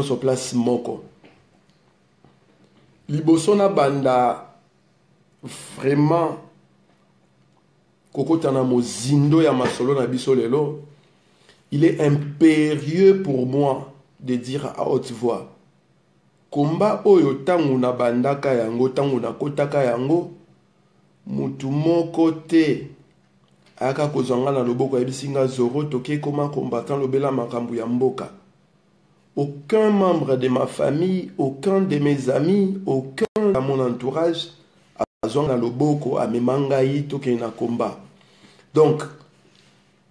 sur place moko. Liboso na banda vraiment kokotana mozindo ya masolo na biso lelo. Il est impérieux pour moi de dire à haute voix. Komba oyo tangu na bandaka yango, tangu na kotaka yango, mutu moko te aka kozanga na loboko ya bisinga zoro toke koma combattant lobela makambu ya mboka. Aucun membre de ma famille, aucun de mes amis, aucun de mon entourage a zonga loboko a memangai toke na combat. Donc,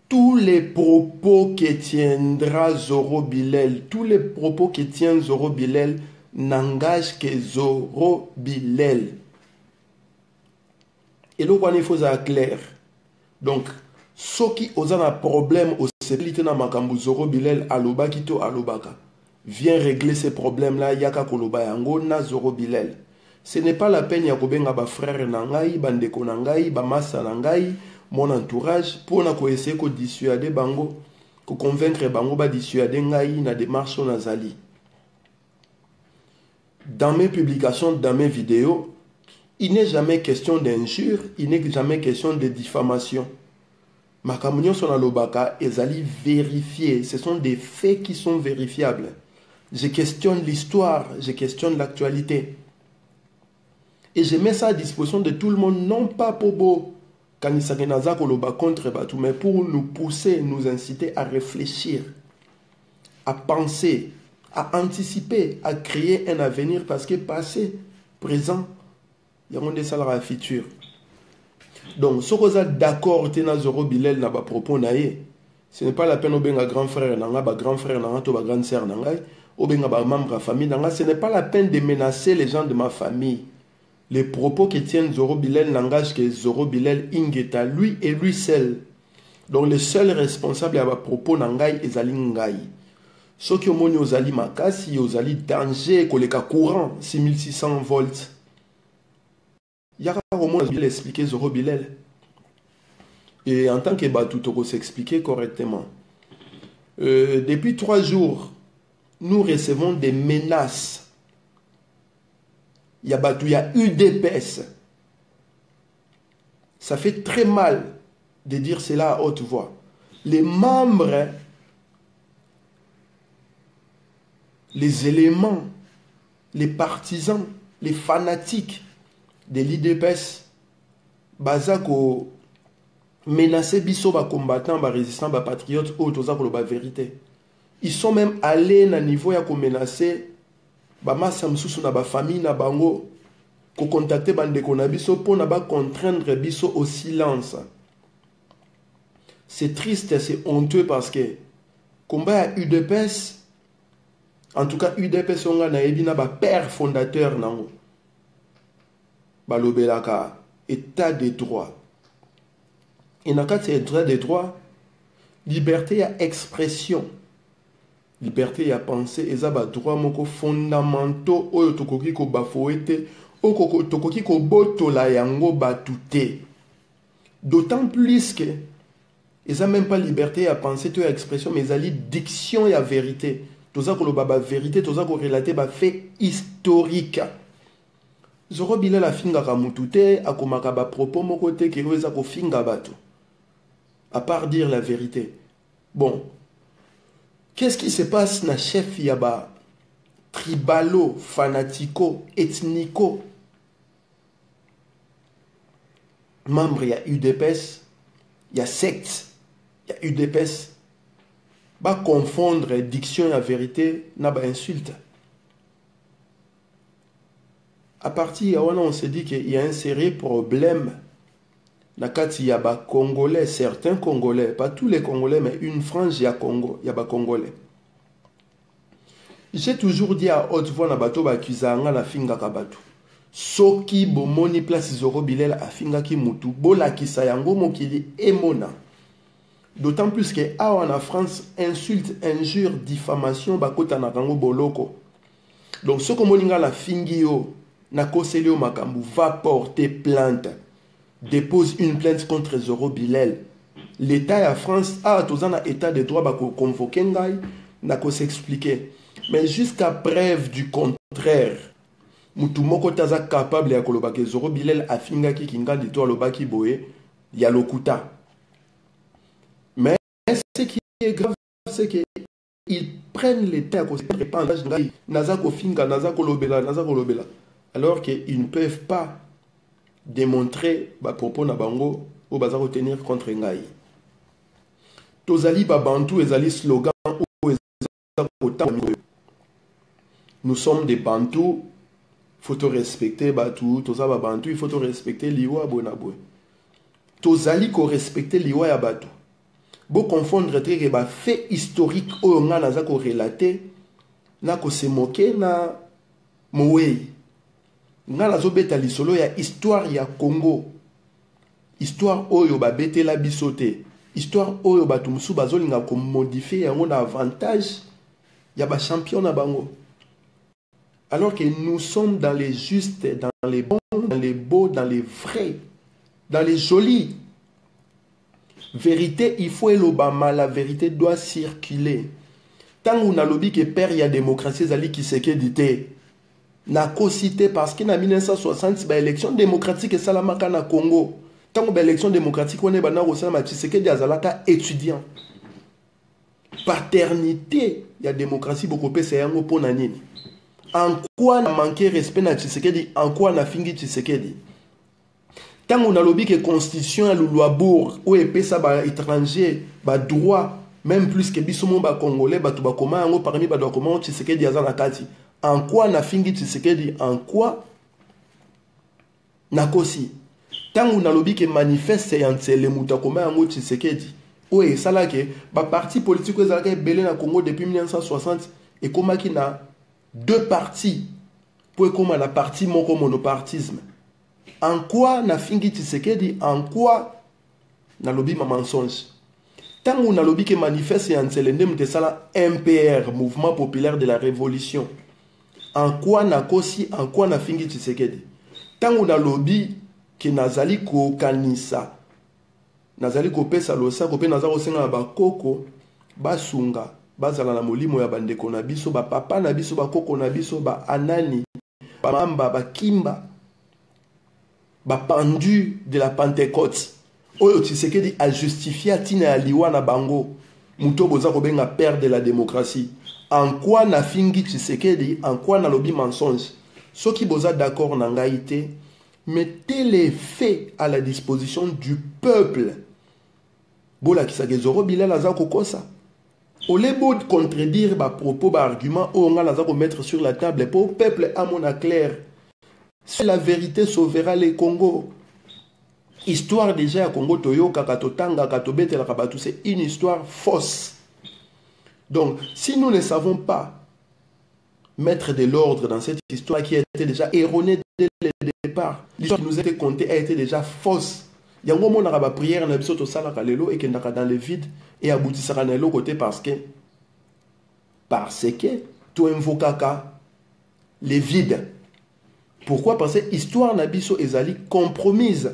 tous les propos que tiendra Zoro Bilel, tous les propos que tient Zoro Bilel n'engagent que Zoro Bilel. Et donc, il faut être clair. Donc, ceux qui ont un problème au sécurité na makambu Zoro Bilel aloba kito alobaka. Viens régler ces problèmes-là, yaka koloba yango na Zoro Bilel. Ce n'est pas la peine ya kobenga ba frère nangai, bandeko nangai, ba massa nangai, mon entourage pour na ko essayer ko dissuader bango, ko convaincre bango ba dissuader ngai na démarche nazali. Dans mes publications, dans mes vidéos, il n'est jamais question d'injure, il n'est jamais question de diffamation. Makamunyo son alobaka ezali vérifié, ce sont des faits qui sont vérifiables. Je questionne l'histoire, je questionne l'actualité. Et je mets ça à disposition de tout le monde, non pas pour beau contre Batou, mais pour nous pousser, nous inciter à réfléchir, à penser, à anticiper, à créer un avenir, parce que passé, présent, il y a des salaires à futur. Donc, ce que vous êtes d'accord, Tena Zoro Bilel n'a pas propos naïe. Ce n'est pas la peine de grand frère, grand frère, grande sœur, membre de la famille. Ce n'est pas la peine de menacer les gens de ma famille. Les propos que tiennent Zoro Bilel n'engagent que Zoro Bilel Ingeta, lui et lui seul. Donc le seul responsable à propos n'engaille est Zali Ngai. Ceux qui ont moni aux Ali Makasi, aux Ali danger, koleka courant, 6600 volts. Il y a au moins expliquer Zoro Bilel. Et en tant que Batutoko s'expliquer correctement. Depuis 3 jours, nous recevons des menaces. Il y a UDPS. Ça fait très mal de dire cela à haute voix. Les membres, les éléments, les partisans, les fanatiques de l'IDPS, bazako menacé biso ba combattant, ba résistant, ba patriote, ba vérité. Ils sont même allés na niveau ya ko menacer ba massa msusu na ba famille na bango ko contacter bandeko na biso pour na ba contraindre biso au silence. C'est triste, c'est honteux parce que combat à UDPS, en tout cas UDPS on a ebina ba père fondateur nango ba lobelaka état de droit. Et na kati état de droit, liberté à expression, liberté à penser, et ça ba droit moko fondamentaux oyo tokoki ko bafouete o tokoki ko botola yango batute. D'autant plus que et ça même pas liberté à penser to expression mais ali diction ya vérité. Toza ko loba ba vérité, toza ko relater ba fait historique. Zoro Bilel a finga ka mutute akomaka ba propos moko te ke oza ko finga bato. À part dire la vérité. Bon, qu'est-ce qui se passe na chef yaba tribalo, fanatico, ethnico, membre ya UDPS, ya secte, ya UDPS, ba confondre diction et vérité na ba insulte. À partir de là, on se dit qu'il y a un sérieux problème. Il y a des Congolais, certains Congolais, pas tous les Congolais, mais une frange, il y a Congo, il y a des Congolais. J'ai toujours dit à haute voix, nabato bakizanga na finga kabatu. Soki bomoni place Zoro Bilel a finga ki mutu, bola kisayango mokili emona. D'autant plus que en France, insulte, injure, diffamation, bakota na kango boloko. Donc ce que moninga la fingio, na koselio makambu, va porter plainte. Dépose une plainte contre Zoro Bilel. L'État à France a tous un état de droit bako convoquer ngai na ko s'expliquer. Mais jusqu'à preuve du contraire, mutu moko taza capable ya kolobaki Zoro Bilel afingaki kingandi to alobaki boye ya lokuta. Mais ce qui est grave, c'est qu'ils prennent les temps à se répandre. Nazako finga, nazako lobela, alors qu'ils ne peuvent pas démontrer ba propos na bango ou bazako tenir contre ngai. Tozali ba bantu ezali slogan ou ezali. Nous sommes des bantous, il faut te respecter Batu, Tozaba Bantu, il faut te respecter Liwa Bonabwe. Tozali ko respecter Liwa ya Batu. Bo confondre très ba fait historique ou nga naza ko relater na ko se moquer na mowe. Nga nazo beta lisolo ya histoire ya Congo. Histoire oyo ba bete la bisote. Histoire oyo batu musu bazolinga ko modifier yango na avantage ya ba champion na bango. Alors que nous sommes dans les justes, dans les bons, dans les beaux, dans les vrais, dans les jolis. Vérité, il faut l'Obama, la vérité doit circuler. Tant qu'on a lobby que père, il y a démocratie, Zali qui s'est dit, n'a qu'au cité parce qu'il y a 1960, bah, élection démocratique et Salamaka na Congo. Tant qu'on a élection démocratique, on est dans le Salama Tshisekedi Azalaka étudiant. Paternité, il y a démocratie, beaucoup de c'est un mot pour Nanine. En quoi n'a manqué respect na Tshisekedi, en quoi n'a fingi Tshisekedi. Tant on a lobby que constitution à l'Ouloabourg, où est ça ba étranger, ba droit, même plus que bisoumo ba congolais, ba tuba koma ngo parmi ba doit comment Tshisekedi azana kati. En quoi n'a fingi Tshisekedi, en quoi n'a kosi. Tant on a lobby que manifeste yantse le mutakoma ngo Tshisekedi. Où est ça là que ba parti politique aux alaka belé na Congo depuis 1960 et comment qui na deux partis pour comme la partie monopartisme. En quoi na fingi Tshisekedi, en quoi na lobby ma mensonge. Tant on a lobby que manifeste et anselendem de ça MPR, Mouvement Populaire de la Révolution. En quoi na kosi, en quoi na fingi Tshisekedi. Tant on a lobby que nazali ko kanisa, nazali ko pesa losa ko pe nazali senga ba koko basunga. Bazala na molimo ya bandeko na biso ba papa na biso ba koko na biso ba anani ba mamba ba kimba ba pendu de la Pentecôte oyo Tshisekedi a justifié atina ya liwa na bango muto boza ko benga père de la démocratie. En quoi na fingi Tshisekedi, en quoi na lobi mensonge. Ceux qui boza d'accord na ngaïté, mettez les faits à la disposition du peuple. Bola kisage Zoro Bilel aza kokosa. Au lieu de contredire ma propos, ma argument, on va les mettre sur la table pour le peuple à mon clair. Si la vérité sauvera les Congo. Histoire déjà à Congo Toyo, Kakatotanga, Katobete, la Kabatou, c'est une histoire fausse. Donc, si nous ne savons pas mettre de l'ordre dans cette histoire qui a été déjà erronée dès le départ, l'histoire qui nous a été contée a été déjà fausse. Il y a un moment où on a prière dans le sala kalelo et qu'on a dans le vide et aboutissera dans l'autre côté parce que tu invoques les vides. Pourquoi? Parce que l'histoire nabiso ezali compromise.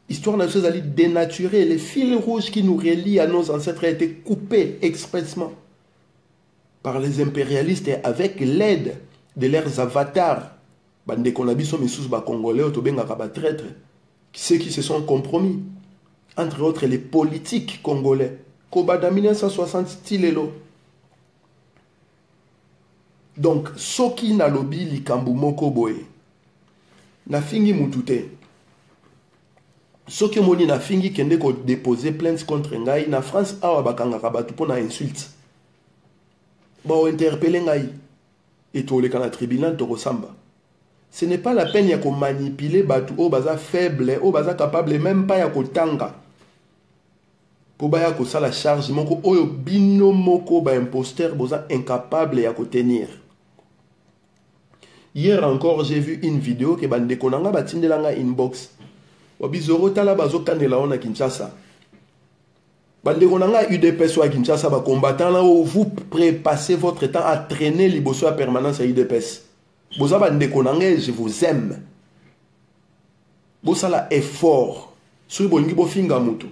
L'histoire nabiso ezali dénaturée. Les fils rouges qui nous relient à nos ancêtres ont été coupés expressement par les impérialistes et avec l'aide de leurs avatars. Bande konabiso misous ba congolais otobenga ka ba traître. Ceux qui se sont compromis, entre autres les politiques congolais. Kobada 1960 stilelo. Donc, soki na lobi likambu moko boye. Na fingi mutute. Soki moni na fingi kende ko déposer plainte contre ngai na France awa bakanga kabatu pona insulte. Ba interpeller ngai. Et to le kana tribunal to resamba. Ce n'est pas la peine de manipuler batu o baza faible, o baza capable même pas ya kotanga. Po baya ko sala charge moko oyo bino moko ba imposteur boza incapable ya tenir. Hier encore j'ai vu une vidéo que bande konanga batindelanga inbox. Obizoro tala bazo kanela ona Kinshasa. Bande konanga UDPS wa Kinshasa ba combattant là où vous passez votre temps à traîner liboso à permanence à UDPS. Bozaba ndekonange, je vous aime. Bosala effort. Sui bongi bofinga mutu.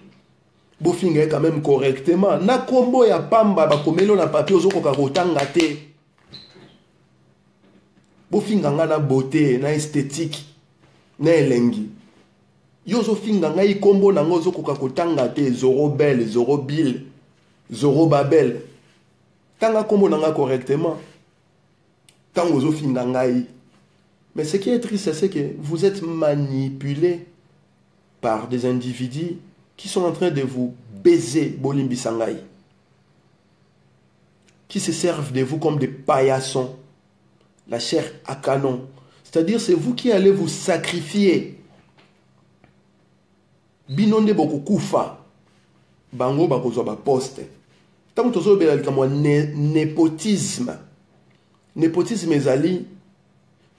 Bofinga quand même correctement. Na kombo ya pamba ba komelo na papier ozoko ka kotanga te. finga nga na beauté na esthétique na elengi yo zo finga nga ikombo na ngo zo koka kotanga te Zoro Belle Zoro Bill Zoro Babel tanga kombo na nga correctement tango zo finga ngai. Mais ce qui est triste, c'est que vous êtes manipulé par des individus qui sont en train de vous baiser, Bolimbi Sangai, qui se servent de vous comme des paillassons, la chair à canon. C'est-à-dire, c'est vous qui allez vous sacrifier. Binonde boko kufa, bango bako zoba poste. Tant que tu as népotisme, népotisme ezali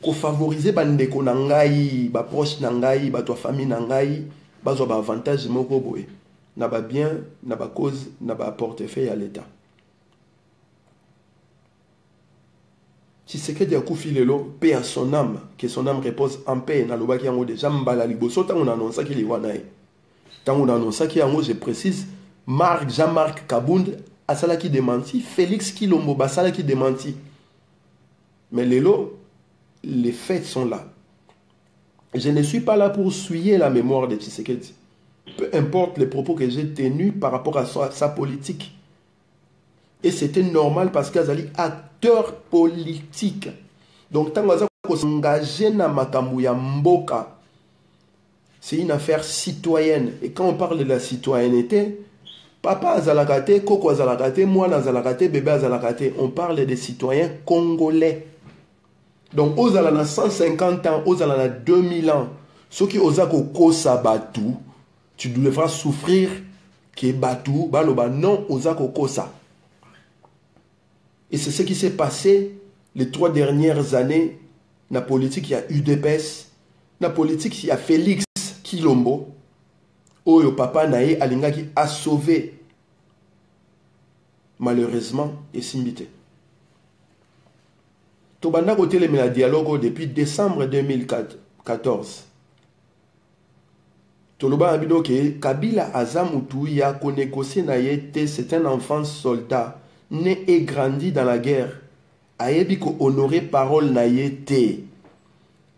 ko favoriser bandeko na ngai ba proche na ngai ba to famille na ngai ba zo ba avantage moko boye na ba bien na ba cause na ba portefeuille à l'état. Si c'est que dia kufi lelo paix à son âme, que son âme repose en paix na lobaki yango déjà mbala liboso tant on annonce qu'il y wanaï tant on annonce qu'il yango je précise Jean-Marc Kabound asala qui démenti, Félix Kilombo basala qui démenti. Mais lelo les faits sont là. Je ne suis pas là pour souiller la mémoire de Tshisekedi. Peu importe les propos que j'ai tenus par rapport à sa politique. Et c'était normal parce qu'il y a des acteurs politiques. Donc, tant qu'on s'engage dans Makambuya Mboka, c'est une affaire citoyenne. Et quand on parle de la citoyenneté, papa Azalakate, Koko Azalakate, moi Azalakate, bébé Azalakate, on parle des citoyens congolais. Donc, aux alana 150 ans, aux alana 2000 ans, ceux qui osent kosa batu, tu devras souffrir que batu, baloba non osa kosa. Et c'est ce qui s'est passé les 3 dernières années. Dans la politique, il y a UDPS. Dans la politique, il y a Félix Kilombo. Oyo papa nae alinga qui a sauvé. Malheureusement, et simbité. Tobanda côté le dialogue depuis décembre 2014. Toloba abino ke Kabila Azamutu ya ko négocier na yete, c'est un enfant soldat né et grandi dans la guerre. Ayebi ko honorer parole na yete.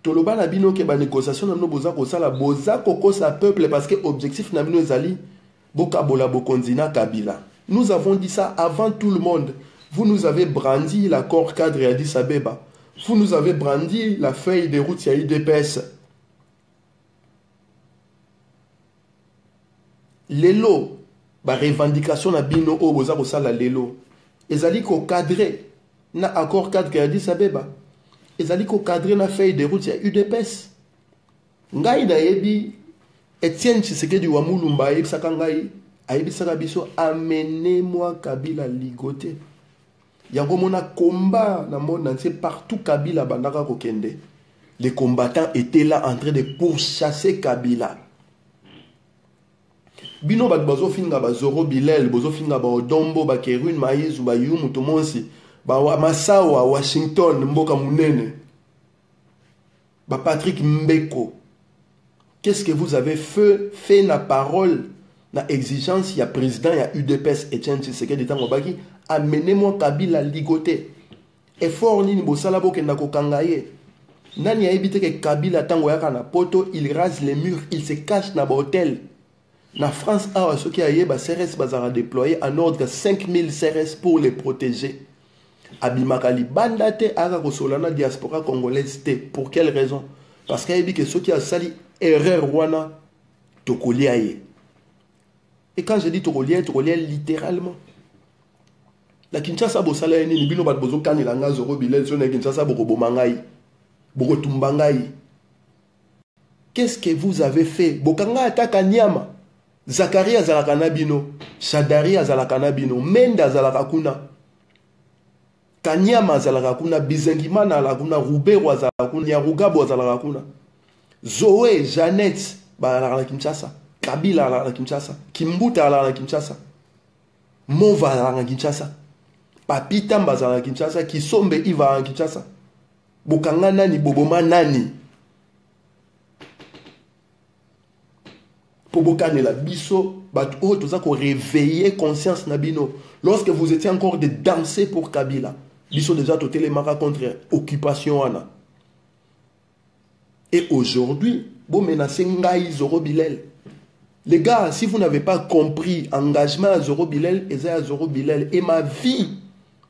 Toloba na bino ke ba négociation na no boza ko sala boza ko sa peuple parce que objectif na bino ezali boka bola bokonzina Kabila. Nous avons dit ça avant tout le monde. Vous nous avez brandi l'accord cadre à Addis Abeba. Vous nous avez brandi la feuille de route à UDPS. Lelo, la revendication na bino o boza ko sala lelo. Ezali ko cadrer na accord cadre à Addis Abeba. Ezali ko cadrer na feuille de route à UDPS. Ngai na yebi Etienne Tshisekedi wa Mulumba yebisaka ngai ayebisaka biso amenez-moi Kabila ligoté. Yango mona combat na monde entier partout Kabila bandaka kokende. Les combattants étaient là en train de pourchasser Kabila. Bino bat bazo finga ba Zoro Bilel, bazo finga ba Odombo, ba Kerune Maïz, ba Yumu Tomonsi, ba Masawa, Washington, Mboka Munene, ba Patrick Mbeko. Qu'est-ce que vous avez fait na parole, na exigence, il y a président, il y a UDPS, Etienne Tshisekedi tango baki, amenez-moi Kabila ligoté. Effort ni bosala bokenda kokangaye. Nani a évité que Kabila tango yaka na poto, il rase les murs, il se cache na hôtel. Na France, ceux qui aillent, CRS bazara déployé en ordre 5000 CRS pour les protéger. Abimakali bandate aga kosolana diaspora congolaise. Pour quelle raison? Parce qu'il a dit que ceux qui a sali erreur wana tokoli aye. Et quand je dis tokoli littéralement. La Kinshasa bosala ni bino bat bozo kanila nga Zoro Bilel sur na Kinshasa boko bomangai. Boko tumbangai. Qu'est-ce que vous avez fait? Bokanga ataka Nyama. Zakaria azalaka bino, Shadari azalaka bino, Menda azalaka kuna, Kanyama azalaka kuna, Bizengimana azalaka kuna, Rubero azalaka kuna, Nyarugabo azalaka kuna, Zoé, Jeannette azalaka na Kinshasa, Kabila azalaka na Kinshasa, Kimbuta azalaka na Kinshasa, Mova azalaka na Kinshasa, Papita azalaka na Kinshasa, Kisombe Iva azalaka na Kinshasa, Bokanga nani, Boboma nani? La biso, réveiller conscience nabino. Lorsque vous étiez encore de danser pour Kabila, biso déjà toté les maras contre occupation ana. Et aujourd'hui, vous menacez Ngaï Zoro Bilel. Les gars, si vous n'avez pas compris, engagement à Zoro Bilel, et ma vie,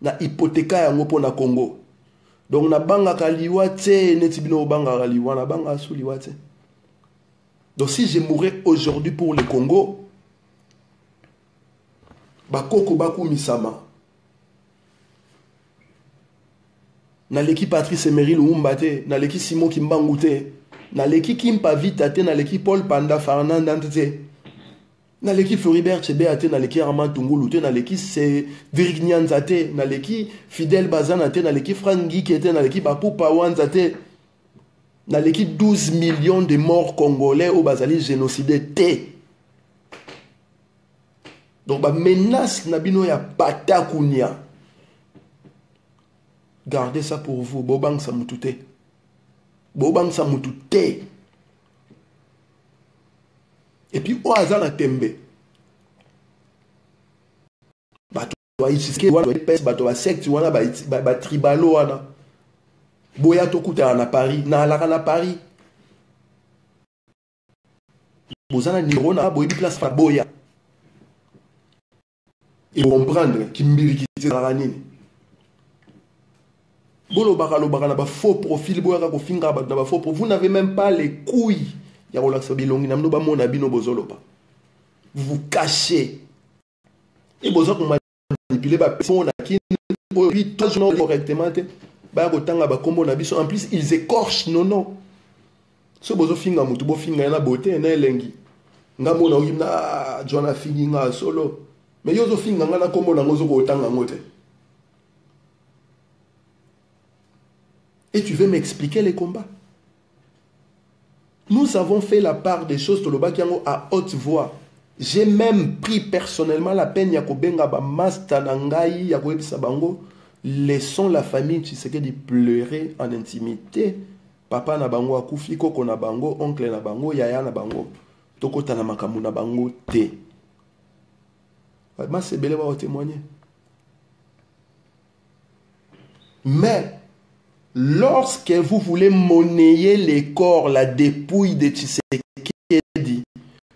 na hypothéca yango po na Congo. Donc na banga kaliwa te, netibino banga kaliwa, na banga suliwa te. Donc si je mourrais aujourd'hui pour le Congo, bakoko baku misama. Na l'équipe Patrice Emery Lumumba te, na l'équipe Simon Kimbangu te, na l'équipe Kimpa Vita te, na l'équipe Paul Panda Fernandant te, na l'équipe Floribert Chebe te, na l'équipe Armand Tungulu te, na l'équipe Cédric Nyanza te, na l'équipe Fidel Bazana te, na l'équipe Frank Guike te, na l'équipe Apu Pawanza te, na l'équipe 12 millions de morts congolais au Bazali génocidé te. Donc ba menace na bino ya patakunia. Gardez ça pour vous. Bobang sa mutute. Bobang sa mutute. Et puis, au hasard, la tembe. Bato wa ichiske, wana pes, bato wa secte, wana ba tribalo, wana. Boya tokuta na Paris. Na alaka na Paris. Bozana nirona, boya di place fa boya. Et comprendre, kimbiri kiti na ranini. Bolo bakalo bakana ba faux profil boya ka kofinga ba na ba faux profil. Vous n'avez même pas les couilles. Ya relaxa bilongi na mno ba mona bino bozolo ba. Vous vous cachez. Et bozo ko manipuler ba personne qui lui toujours correctement te ba ko tanga ba kombo na biso en plus ils écorchent non. Ce bozo finga mutu bo finga na beauté na elengi. Ngambo na okimna John finga solo. Mais yozo finga ngana kombo na ngozo ko tanga ngote. Et tu veux m'expliquer les combats? Nous avons fait la part des choses à haute voix. J'ai même pris personnellement la peine Yakobenga ba masta nangai Yakobe Sabango. Laissons la famille Tshisekedi pleurer en intimité. Papa na bango akufi, koko na bango, oncle na bango, yaya na bango. Tokota na makamu na bango te. Ma c'est belé va témoigner. Mais lorsque vous voulez monnayer les corps, la dépouille de Tshisekedi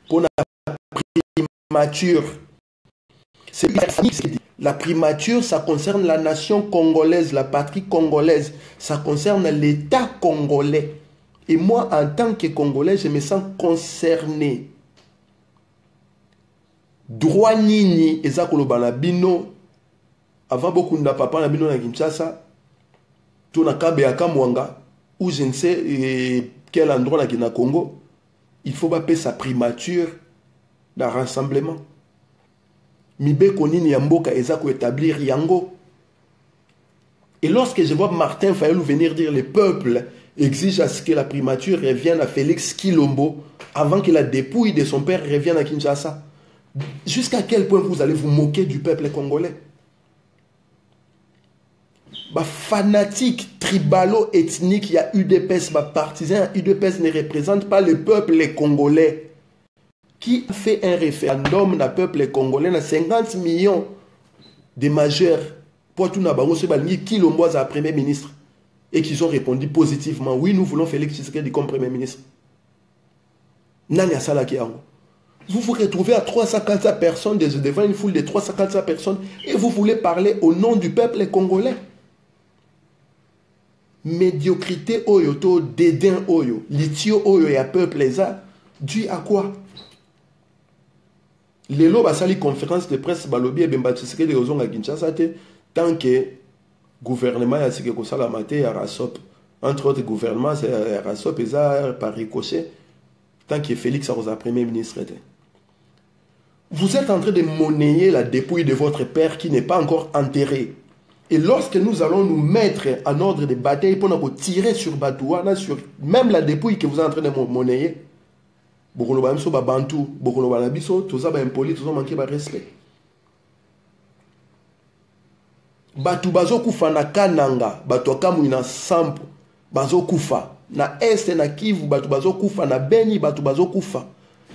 pour la primature, c'est la primature, ça concerne la nation congolaise, la patrie congolaise, ça concerne l'État congolais. Et moi, en tant que Congolais, je me sens concerné. Droit nini, ezakolo bino, avant beaucoup de papa na bino na Kinshasa, tout na Kabeaka Mwanga, ou je ne sais quel endroit là qui na Congo, il faut pas payer sa primature d'un rassemblement. Mibe konini yamboka ezako établir yango. Et lorsque je vois Martin Fayulu venir dire le peuple exige à ce que la primature revienne à Félix Kilombo avant que la dépouille de son père revienne à Kinshasa. Jusqu'à quel point vous allez vous moquer du peuple congolais? Bah, fanatique, tribalo, ethnique, il y a UDPS, bah, partisan, UDPS ne représente pas le peuple congolais. Qui a fait un référendum dans le peuple congolais, dans 50 millions de majeurs, pour tout n'abango se balingi qui l'omboise à premier ministre, et qu'ils ont répondu positivement, oui, nous voulons Félix Tshisekedi comme premier ministre. Nanya Salaki Ango. Vous vous retrouvez à 345 personnes devant une foule de 345 personnes et vous voulez parler au nom du peuple congolais. Médiocrité oyo, dédain oyo, litio oyo et à peuple eza, dû à quoi? Lelo basali conférence de presse balobi et bemba Tshisekedi ozonga Kinshasa te tant que gouvernement ya sike kosala mate ya rasop entre autres gouvernements ya rasop eza par ricochet tant que Félix Arosa premier ministre était. Vous êtes en train de monnayer la dépouille de votre père qui n'est pas encore enterré. Et lorsque nous allons nous mettre en ordre de bataille pour nous tirer sur Batouana, sur même la dépouille que vous êtes en train de monnayer, beaucoup de gens bantou, beaucoup de gens tous ça impoli, tous ça manqué de respect. Batu bazo kufa na Kananga, batu akamu na Sampo, bazo kufa na Est na Kivu, batu bazo kufa na Beni, batu bazo kufa.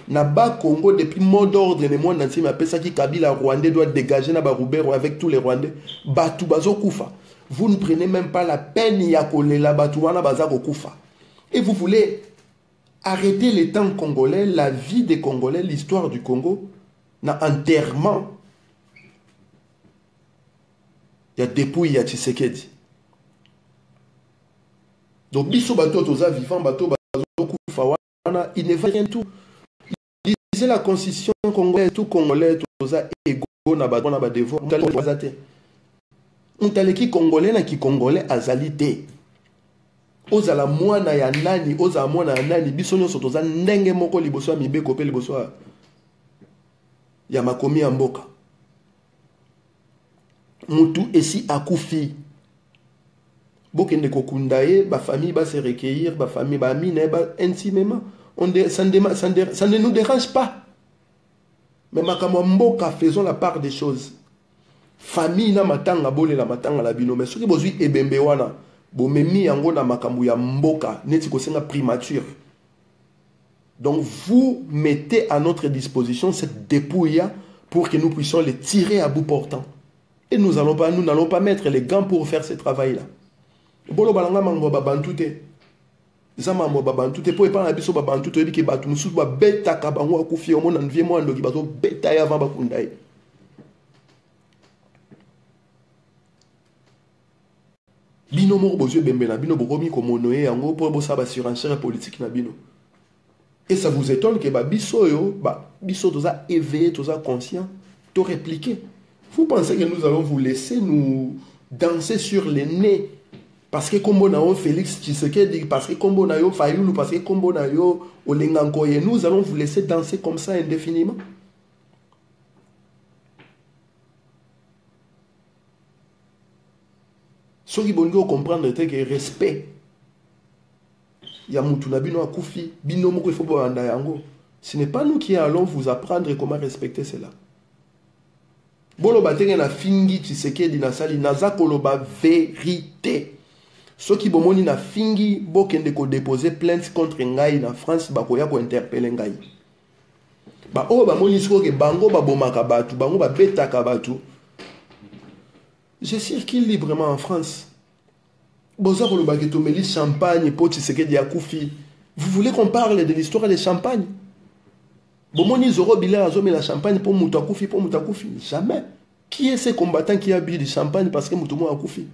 Na bas Congo, depuis mot d'ordre, le monde entier m'appelle ça qui Kabila Rwandais doit dégager na Baroubero avec tous les Rwandais. Batu bazo kufa. Vous ne prenez même pas la peine ya kolela batu wana bazako kufa. Et vous voulez arrêter les temps congolais, la vie des Congolais, l'histoire du Congo, na enterrement. Il y a dépouille, il y a Tshisekedi. Donc, biso bato toza vivant, bato bazo kufa wana, il ne va rien tout. Disait la constitution congolaise, tout Congolais toza ego na bato na ba devoir. Untaleki Congolais na ki Congolais azalité. Ozala mwana ya nani, ozala mwana ya nani, biso nyonso toza ndenge moko liboso ya mibeko pe liboso ya makomi ya mboka. Mutu esi akufi. Bokende kokundaye, ba famille va se recueillir, ba famille va mine, ba intimement. Ça ne nous dérange pas. Mais makamwa mboka, faisons la part des choses. Famille na matanga bole la matanga la bino, mais soki bozui ebembe wana. Bomemi yango na makambu ya mboka neti kosenga primature. Donc vous mettez à notre disposition cette dépouille pour que nous puissions les tirer à bout portant. Et nous n'allons pas mettre les gants pour faire ce travail là. Bolo balanga mango babantute. Zamambo babantute po epa na biso babantute ebi ke batu mususu ba beta ka bango akufi omo na nvie mo ndoki bazo beta ya avant bakundai. Bino moko bozwe bembe na bino bokomi komonoye yango po bosa ba surenchère politique na bino. Et ça vous étonne que biso yo biso toza éveillé, toza conscient, to répliquer. Vous pensez que nous allons vous laisser nous danser sur les nez parce que kombo na yo Félix Tshisekedi, parce que kombo na yo Fayulu, parce que kombo na yo Olenga Nkoye, nous allons vous laisser danser comme ça indéfiniment? Ce qui bongo comprendre c'est que respect ya mutu na bino akufi bino moko il faut pas anda yango. Ce n'est pas nous qui allons vous apprendre comment respecter cela. Bolo batenge na fingi Tshisekedi na sali naza koloba vérité. Ce qui bomoni na fingi bokende ko déposer plainte contre ngai na France bakoya ko interpeller ngai. Ba o ba moni siko ke bango ba bomaka batu, bango ba betaka batu. Je circule librement en France. Vous voulez qu'on parle de l'histoire des champagnes? La champagne pour Moutakufi, pour Moutakufi. Jamais. Qui est ce combattant qui a bu du champagne parce que Moutoumo a Koufi?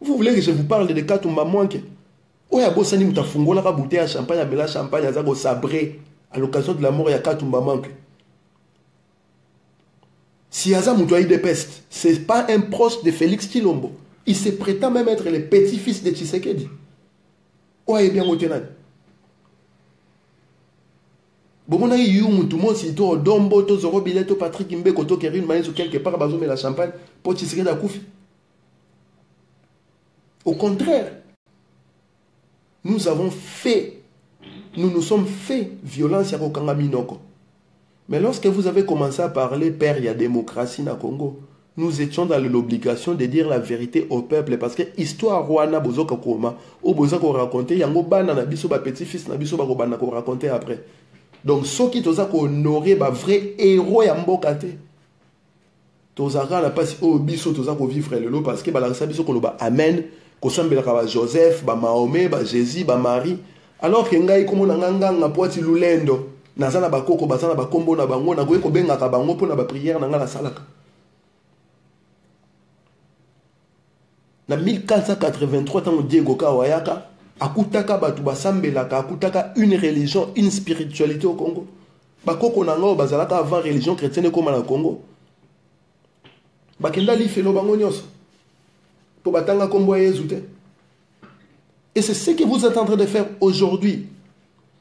Vous voulez que je vous parle de Katumba Mouanke? Oya Bossani Moutafungola la bouteille à champagne, à Bela champagne, à Zago sabré à l'occasion de la mort, il y a Katumba Mouanke. Si Aza Moutouaï de peste, ce n'est pas un proche de Félix Tshilombo. Il se prétend même être le petit-fils de Tshisekedi. Où est bien Motenan? Bon, il y a eu tout le monde, si tu as Dombo, tu as Robilet, Patrick Mbeko, tu as une manière quelque part, tu as la champagne pour Tshisekedi à Koufi. Au contraire, nous avons fait, nous nous sommes fait violence à Kokanga Minoko. Mais lorsque vous avez commencé à parler, Père, il y a démocratie dans le Congo, nous étions dans l'obligation de dire la vérité au peuple parce que l'histoire Rwanda bozoka koma ou bozoka raconter yango bana na biso ba petit-fils na biso ba kobana ko raconter après. Donc ceux qui toza ko honorer ba vrai héros ya mboka te. Tozaka na pas o biso toza ko vivre lelo parce que ba la biso ko loba amen ko sambela ka ba Joseph, ba Mahomet, ba Jésus, ba Marie. Alors que ngai komo na nganga poati lulendo nazana ba koko bazana ba kombo na bango na ko benga ka bango pona ba prière na ngala salaka. Na 1483 tant Diego Kawayaka akutaka batu basambelaka akutaka une religion, une spiritualité au Congo. Bakoko nanga bazalaka avant religion chrétienne comme na Congo. Bakenda li felo bango nyos. Po batanga kombo Yesu te. Et c'est ce que vous êtes en train de faire aujourd'hui.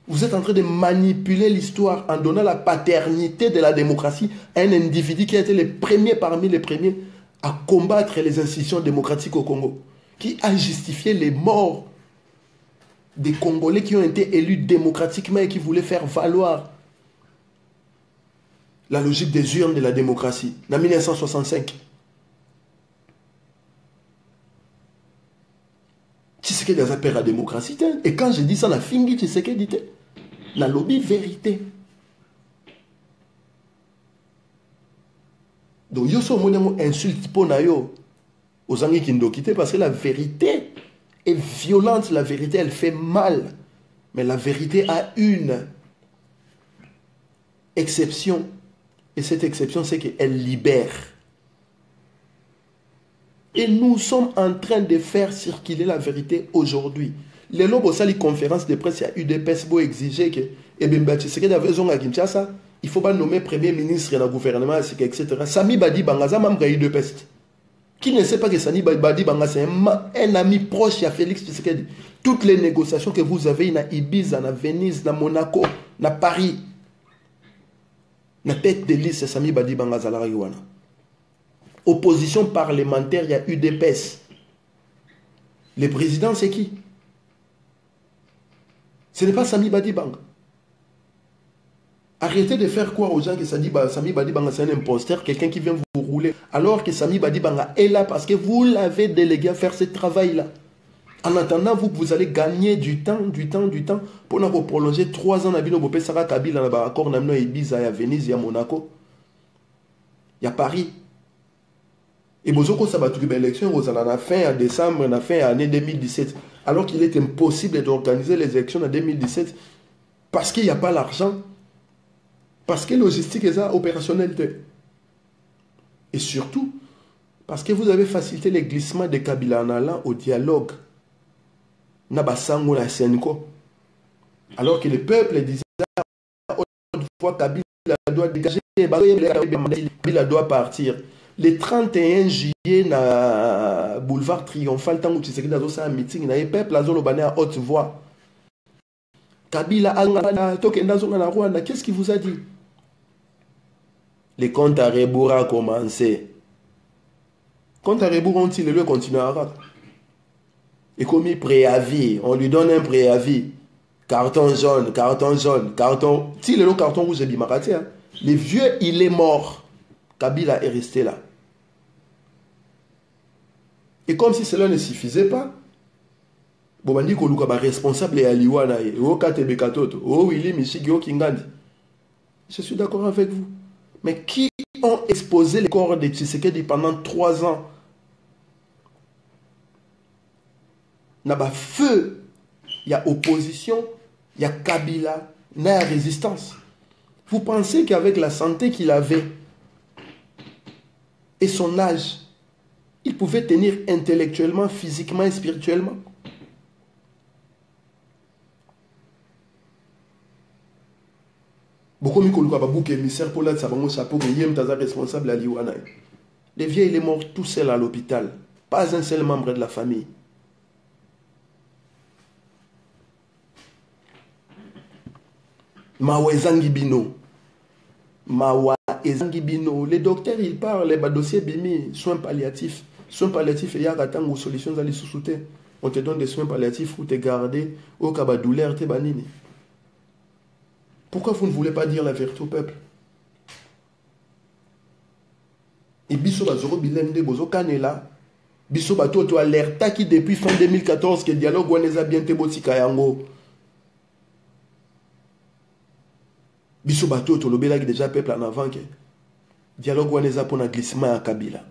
Vous êtes en train de manipuler l'histoire en donnant la paternité de la démocratie à un individu qui a été le premier parmi les premiers à combattre les institutions démocratiques au Congo, qui a justifié les morts des Congolais qui ont été élus démocratiquement et qui voulaient faire valoir la logique des urnes de la démocratie, en 1965. Tshisekedi a appelé la démocratie, et quand je dis ça, la fingi Tshisekedi dit, la lobby vérité. Donc, yo so monemo insulte pour nayo aux angi qui n'ont quitté parce que la vérité est violente, la vérité elle fait mal. Mais la vérité a une exception. Et cette exception, c'est qu'elle libère. Et nous sommes en train de faire circuler la vérité aujourd'hui. Les lobes aussi, les conférences de presse, il y a eu des PES pour exiger que il faut pas nommer premier ministre dans le gouvernement, etc. Sami Badi Bangaza, même il y a eu de peste. Qui ne sait pas que Sami Badi Bangaza, c'est un ami proche à Félix Tshisekedi. Toutes les négociations que vous avez, à Ibiza, à Venise, à Monaco, à Paris, la tête de liste, c'est Sami Badi Bangaza. Opposition parlementaire, il y a eu des PES. Le président, c'est qui? Ce n'est pas Sami Badi Banga. Arrêtez de faire croire aux gens que Sami Badi Banga c'est un imposteur, quelqu'un qui vient vous rouler, alors que Sami Badi Banga est là parce que vous l'avez délégué à faire ce travail-là. En attendant, vous allez gagner du temps pour nous prolonger 3 ans à Bino Bopé Sarah Kabila, à l'accord Namno et Ibiza, à Venise, à Monaco, il y a Paris. Et Bozoko Sabatouki, l'élection, on a fait en décembre, on a fait en année 2017, alors qu'il est impossible d'organiser les élections en 2017 parce qu'il n'y a pas l'argent. Parce que logistique est opérationnelle. Et surtout, parce que vous avez facilité les glissements de Kabila en allant au dialogue. Nabasango la Senko. Alors que le peuple disait autrefois Kabila doit dégager, Kabila doit partir. Le 31 juillet, na boulevard Triomphal, tant que tu sais que dans un meeting, le peuple a zolobane à haute voix. Kabila a Rwanda, qu'est-ce qu'il vous a dit? Les comptes à rebours a commencé. Compte à rebours, on tire le continuera. Et comme il préavis, on lui donne un préavis. Carton jaune, carton. Si le carton rouge est bimarati, le vieux, il est mort. Kabila est resté là. Et comme si cela ne suffisait pas, Bobandi Koluka responsable et Aliwana, o Katebe Katoto, o Willy Michigio Kingandi. Je suis d'accord avec vous. Mais qui ont exposé les corps de Tshisekedi pendant 3 ans? Naba feu, il y a opposition, il y a Kabila, il y a résistance. Vous pensez qu'avec la santé qu'il avait et son âge, il pouvait tenir intellectuellement, physiquement et spirituellement? Beaucoup de gens émissaire pour l'être chapeau que Yem Taza responsable à Liwana. Le vieux, il est mort tout seul à l'hôpital. Pas un seul membre de la famille. Mawa Ezangibino. Les docteurs, ils parlent, les dossiers bimi, soins palliatifs. Soins palliatifs, il y a des solutions à les sous-souter. On te donne des soins palliatifs pour te garder au cas de douleur, te banini. Pourquoi vous ne voulez pas dire la vérité au peuple? Et Bisso Bazoro Bilende Bozo Kanela, Bisso Bato to alerta qui depuis fin 2014 que le dialogue Waneza bien Teboti Kayango. Bisso Bato to lobela qui déjà peuple en avant que dialogue Waneza pour un glissement à Kabila.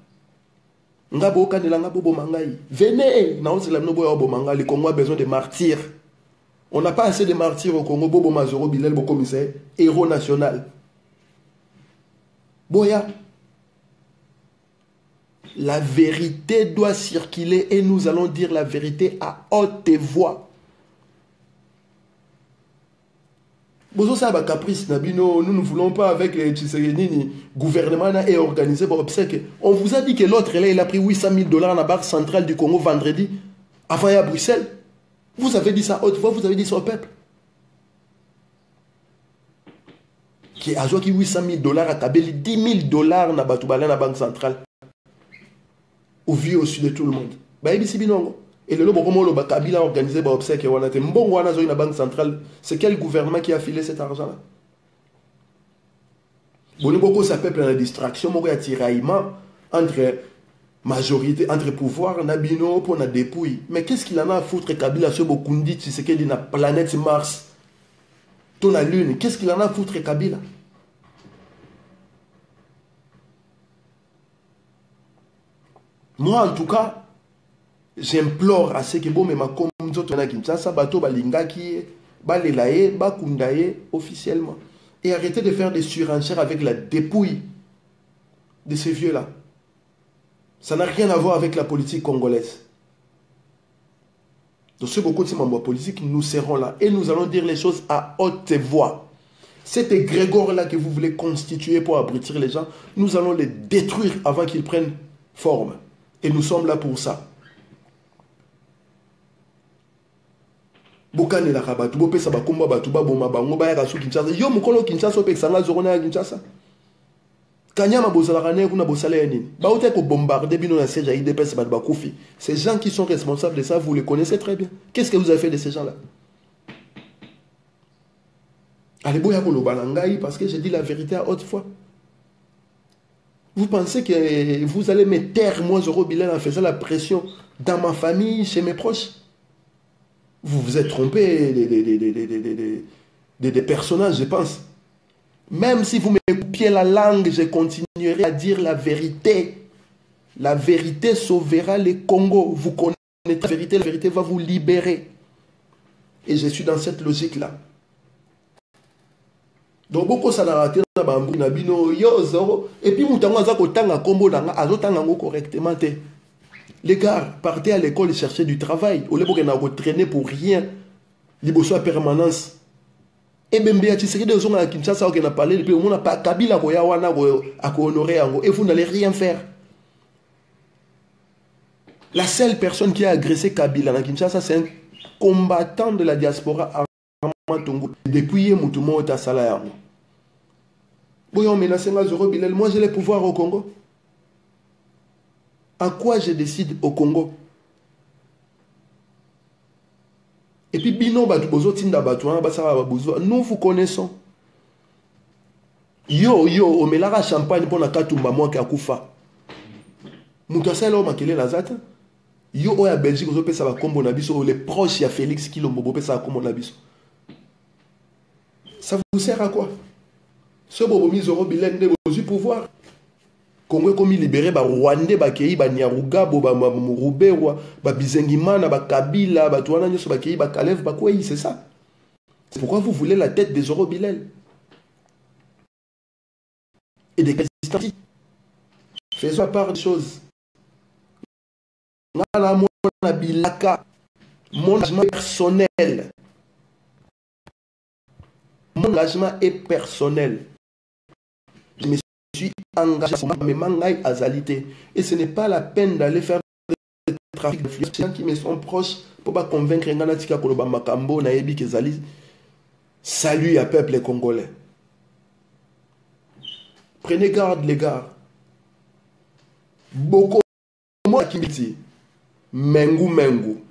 Ngabo Kanela Ngabo Mangai. Venez, naonse la nobo Obo Manga, le Congo a besoin de martyrs. On n'a pas assez de martyrs au Congo. Bobo Mazoro Bilel, beau commissaire, héros national. Boya. La vérité doit circuler et nous allons dire la vérité à haute voix. Bozo ça va caprice Nabino, nous ne voulons pas avec les Tshisekedi gouvernement et organisé pour obsèque. On vous a dit que l'autre là il a pris 800 000 $ à la banque centrale du Congo vendredi avant à Bruxelles. Vous avez dit ça haute voix, vous avez dit ça au peuple. Qui a joué 800 000 $ à Kabeli, 10 000 $ na Batoubala na banque centrale. Au vu au sud de tout le monde. Et le lobo Kabila a organisé par obsèque. On a été bon wana zo na banque centrale. C'est quel gouvernement qui a filé cet argent-là? Bon, beaucoup ça peuple la distraction, il y a tiraillement entre majorité, entre pouvoir, Nabino pour la dépouille. Mais qu'est-ce qu'il en a à foutre Kabila sur Bokundi, tu sais qu'il dit la planète Mars, ton la Lune, qu'est-ce qu'il en a à foutre Kabila? Moi en tout cas, j'implore à ce que bon mais ma comme d'autres na Kinshasa bato balinga qui Balelaye, Bakundaye officiellement. Et arrêtez de faire des surenchères avec la dépouille de ces vieux-là. Ça n'a rien à voir avec la politique congolaise. Donc, ce beaucoup de membres politiques, nous serons là. Et nous allons dire les choses à haute voix. Cet égrégore-là que vous voulez constituer pour abrutir les gens, nous allons les détruire avant qu'ils prennent forme. Et nous sommes là pour ça. Bokane la rabatu, bopesa bakomba batu baboma bango bayaka su Kinshasa. Yo mukolo Kinshasa opexanga zorona ya Kinshasa. Kanyama bozala rane kuna bosala ya nini? Ba ote ko bombarder bino na siège IDPS bat bakufi. Ces gens qui sont responsables de ça, vous les connaissez très bien. Qu'est-ce que vous avez fait de ces gens-là? Allez boya ko lobalangai parce que j'ai dit la vérité à haute voix. Vous pensez que vous allez me taire moi Zoro Bilal en faisant la pression dans ma famille, chez mes proches? Vous vous êtes trompé des personnages, je pense. Même si vous me coupiez la langue, je continuerai à dire la vérité. La vérité sauvera les Congo. Vous connaissez la vérité va vous libérer. Et je suis dans cette logique-là. Donc, beaucoup ça n'a raté dans bambou nabino yo zoro. Et puis, moutango azako tanga kombo nanga azotango correctement. Les gars, partez à l'école et cherchez du travail. Au lieu de traîner pour rien. Liboso à permanence. Et même bien, tu sais que des gens à Kinshasa qui ont parlé, depuis on n'a pas Kabila à honorer et vous n'allez rien faire. La seule personne qui a agressé Kabila à Kinshasa, c'est un combattant de la diaspora depuis Moutoumou et Tassala. Moi, j'ai les pouvoirs au Congo. À quoi je décide au Congo? Et puis, nous vous connaissons. Yo, on met la champagne pour la katumba moi qui a koufa. Moutassa là, on m'a la zata. Yo, on a Belgique, on a ça va comme on a biso. Les proches, il y a Félix qui l'ont bobé ça comme on a biso. Ça vous sert à quoi? Ce bobo mis au bilan de vos pouvoirs. Congo comme libéré ba Rwandais ba Kei ba Nyaruga ba Murubewa ba Bizengimana ba Kabila ba Touana nyoso ba Kei ba Kalev ba quoi c'est ça. C'est pourquoi vous voulez la tête des Zoro Bilal et des résistants. Faisons part des choses. Ngala mona bilaka mon engagement personnel. Mon engagement est personnel. Je me suis engagé à mes mangaï azalité. Et ce n'est pas la peine d'aller faire des trafics d'influence. Les gens qui me sont proches pour pas convaincre Nganatika Koloba Makambo, Naebi Kezali. Salut à peuple congolais. Prenez garde les gars. Beaucoup moi qui me dit Mengu Mengu.